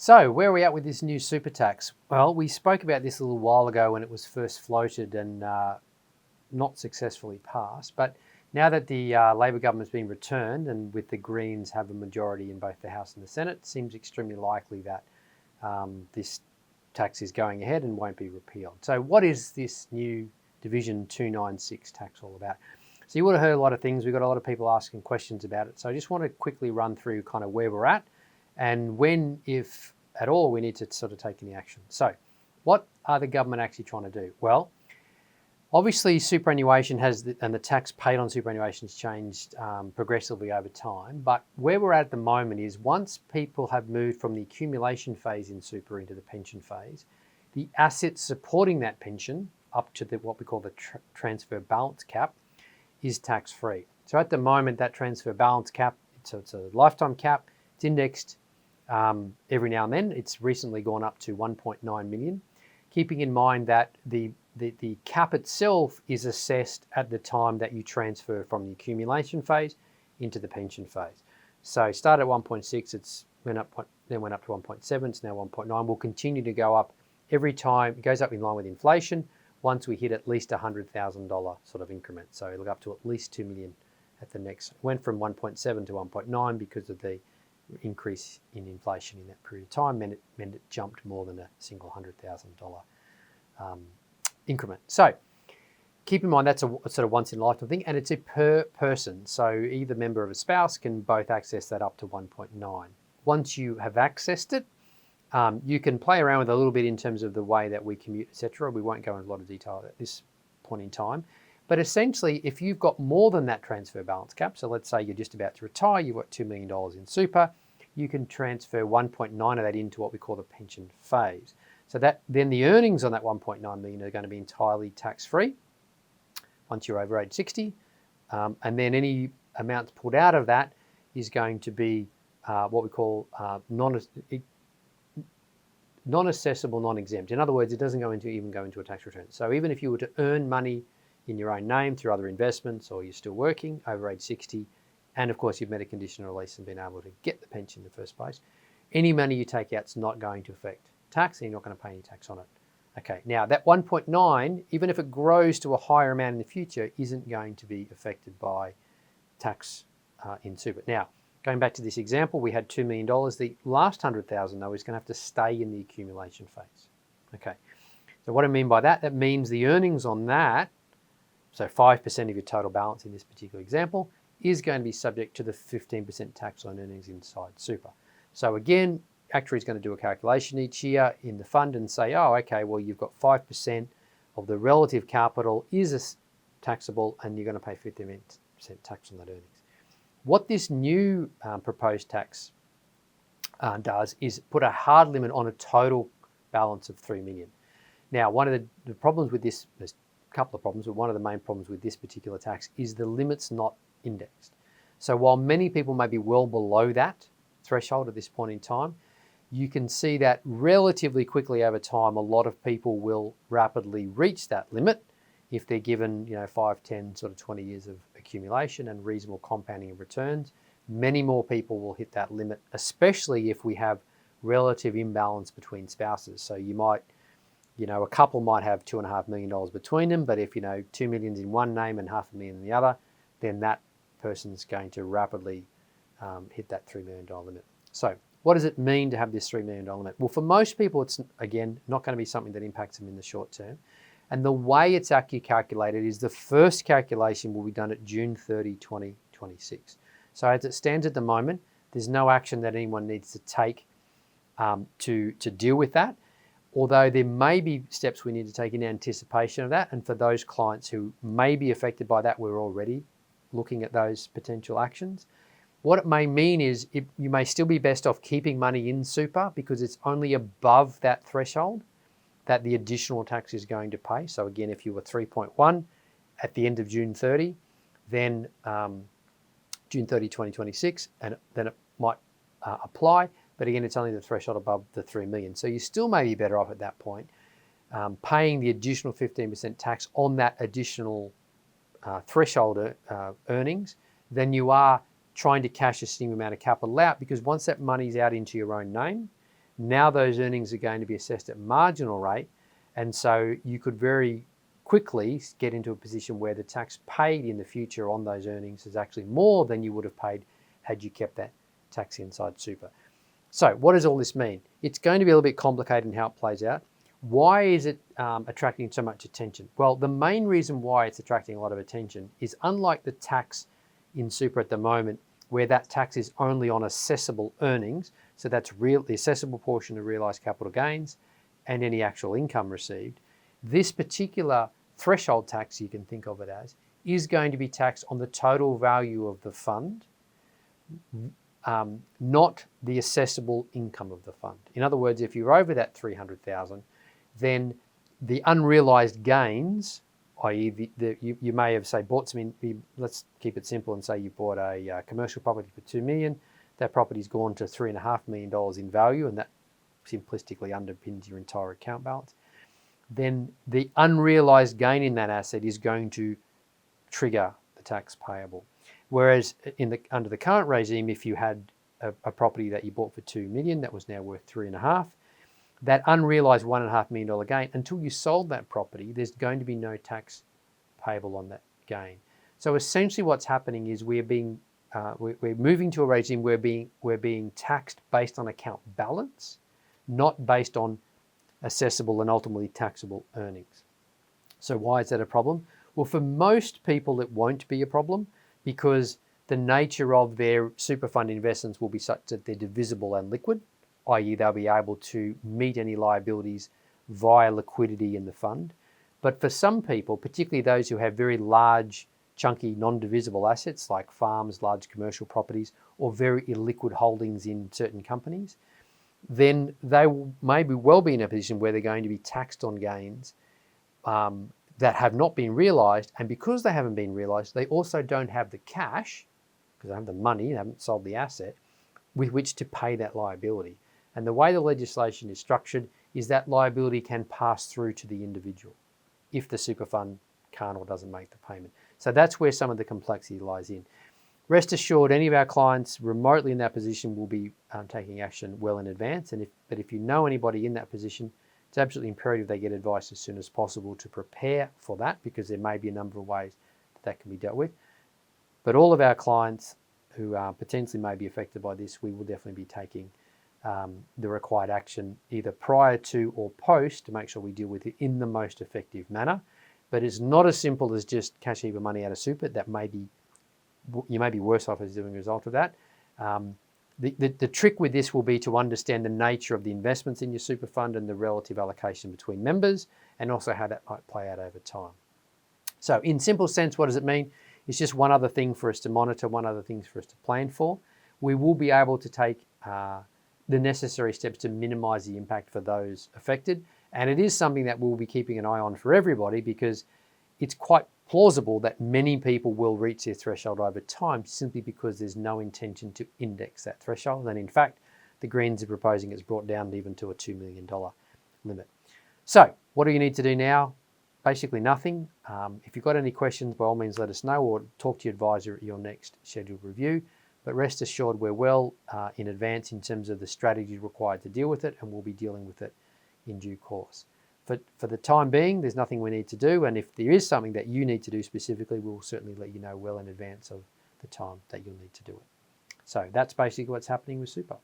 So where are we at with this new super tax? Well, we spoke about this a little while ago when it was first floated and not successfully passed. But now that the Labor government's been returned and with the Greens have a majority in both the House and the Senate, it seems extremely likely that this tax is going ahead and won't be repealed. So what is this new Division 296 tax all about? So you would have heard a lot of things. We've got a lot of people asking questions about it. So I just want to quickly run through kind of where we're at and when, if at all, we need to sort of take any action. So what are the government actually trying to do? Well, obviously superannuation and the tax paid on superannuation has changed progressively over time. But where we're at the moment is once people have moved from the accumulation phase in super into the pension phase, the assets supporting that pension up to what we call the transfer balance cap is tax-free. So at the moment, that transfer balance cap, it's a lifetime cap, it's indexed every now and then. It's recently gone up to 1.9 million, keeping in mind that the cap itself is assessed at the time that you transfer from the accumulation phase into the pension phase. So it started at 1.6, then went up to 1.7, it's now 1.9. Will continue to go up every time. It goes up in line with inflation once we hit at least $100,000 sort of increment. So it'll go up to at least 2 million at the next. It went from 1.7 to 1.9 because of the increase in inflation in that period of time meant it jumped more than a single $100,000 increment. So keep in mind that's a sort of once in a lifetime thing, and it's a per person. So either member of a spouse can both access that up to 1.9. Once you have accessed it, you can play around with a little bit in terms of the way that we commute, etc. We won't go into a lot of detail at this point in time. But essentially, if you've got more than that transfer balance cap, so let's say you're just about to retire, you've got $2 million in super, you can transfer 1.9 of that into what we call the pension phase. So that then the earnings on that 1.9 million are going to be entirely tax-free once you're over age 60. And then any amounts pulled out of that is going to be what we call non-assessable, non-exempt. In other words, it doesn't even go into a tax return. So even if you were to earn money in your own name through other investments, or you're still working over age 60, and of course you've met a conditional release and been able to get the pension in the first place, any money you take out is not going to affect tax, and you're not going to pay any tax on it. Okay, now that 1.9, even if it grows to a higher amount in the future, isn't going to be affected by tax in super. Now, going back to this example, we had $2 million. The last 100,000 though is going to have to stay in the accumulation phase. Okay, so what I mean by that, that means the earnings on that, so 5% of your total balance in this particular example, is going to be subject to the 15% tax on earnings inside super. So again, actuary is going to do a calculation each year in the fund and say, oh, okay, well, you've got 5% of the relative capital is taxable and you're going to pay 15% tax on that earnings. What this new proposed tax does is put a hard limit on a total balance of 3 million. Now, one of the problems with this, there's a couple of problems, but one of the main problems with this particular tax is the limit's not indexed. So while many people may be well below that threshold at this point in time, you can see that relatively quickly over time, a lot of people will rapidly reach that limit if they're given 5, 10, sort of 20 years of accumulation and reasonable compounding of returns. Many more people will hit that limit, especially if we have relative imbalance between spouses. So you might, a couple might have $2.5 million between them, but if 2 million's in one name and $500,000 in the other, then that person's going to rapidly hit that $3 million limit. So what does it mean to have this $3 million limit? Well, for most people, it's, again, not going to be something that impacts them in the short term. And the way it's actually calculated is the first calculation will be done at June 30, 2026. So as it stands at the moment, there's no action that anyone needs to take to deal with that. Although there may be steps we need to take in anticipation of that. And for those clients who may be affected by that, we're already looking at those potential actions. What it may mean is you may still be best off keeping money in super because it's only above that threshold that the additional tax is going to pay. So again, if you were 3.1 at the end of June 30, then June 30, 2026, and then it might apply. But again, it's only the threshold above the 3 million. So you still may be better off at that point paying the additional 15% tax on that additional threshold earnings than you are trying to cash a significant amount of capital out, because once that money's out into your own name, Now those earnings are going to be assessed at marginal rate, and so you could very quickly get into a position where the tax paid in the future on those earnings is actually more than you would have paid had you kept that tax inside super. So what does all this mean? It's going to be a little bit complicated in how it plays out. Why is it attracting so much attention? Well, the main reason why it's attracting a lot of attention is, unlike the tax in super at the moment, where that tax is only on assessable earnings, so that's the assessable portion of realised capital gains and any actual income received, this particular threshold tax, you can think of it as, is going to be taxed on the total value of the fund, not the assessable income of the fund. In other words, if you're over that 300,000, then the unrealised gains, i.e. you may have, say, bought some, let's keep it simple and say you bought a commercial property for $2 million, that property's gone to $3.5 million in value, and that simplistically underpins your entire account balance, then the unrealised gain in that asset is going to trigger the tax payable. Whereas under the current regime, if you had a property that you bought for $2 million that was now worth $3.5 million, that unrealised $1.5 million gain, until you sold that property, there's going to be no tax payable on that gain. So essentially what's happening is we're moving to a regime where we're being taxed based on account balance, not based on assessable and ultimately taxable earnings. So why is that a problem? Well, for most people it won't be a problem, because the nature of their super fund investments will be such that they're divisible and liquid, i.e. they'll be able to meet any liabilities via liquidity in the fund. But for some people, particularly those who have very large, chunky, non-divisible assets like farms, large commercial properties, or very illiquid holdings in certain companies, then they will maybe well be in a position where they're going to be taxed on gains that have not been realised, and because they haven't been realised, they also don't have the cash, because they have the money, they haven't sold the asset, with which to pay that liability. And the way the legislation is structured is that liability can pass through to the individual if the super fund can't or doesn't make the payment. So that's where some of the complexity lies in. Rest assured, any of our clients remotely in that position will be taking action well in advance. But if you know anybody in that position, it's absolutely imperative they get advice as soon as possible to prepare for that, because there may be a number of ways that can be dealt with. But all of our clients who potentially may be affected by this, we will definitely be taking the required action either prior to or post to make sure we deal with it in the most effective manner. But it's not as simple as just cash either money out of super. You may be worse off as a result of that. The trick with this will be to understand the nature of the investments in your super fund and the relative allocation between members, and also how that might play out over time. So in simple sense, what does it mean? It's just one other thing for us to monitor, one other thing for us to plan for. We will be able to take the necessary steps to minimise the impact for those affected. And it is something that we'll be keeping an eye on for everybody, because it's quite plausible that many people will reach their threshold over time simply because there's no intention to index that threshold. And in fact, the Greens are proposing it's brought down even to a $2 million limit. So what do you need to do now? Basically nothing. If you've got any questions, by all means let us know, or talk to your advisor at your next scheduled review. But rest assured we're well in advance in terms of the strategy required to deal with it, and we'll be dealing with it in due course. For the time being, there's nothing we need to do, and if there is something that you need to do specifically, we'll certainly let you know well in advance of the time that you'll need to do it. So that's basically what's happening with super.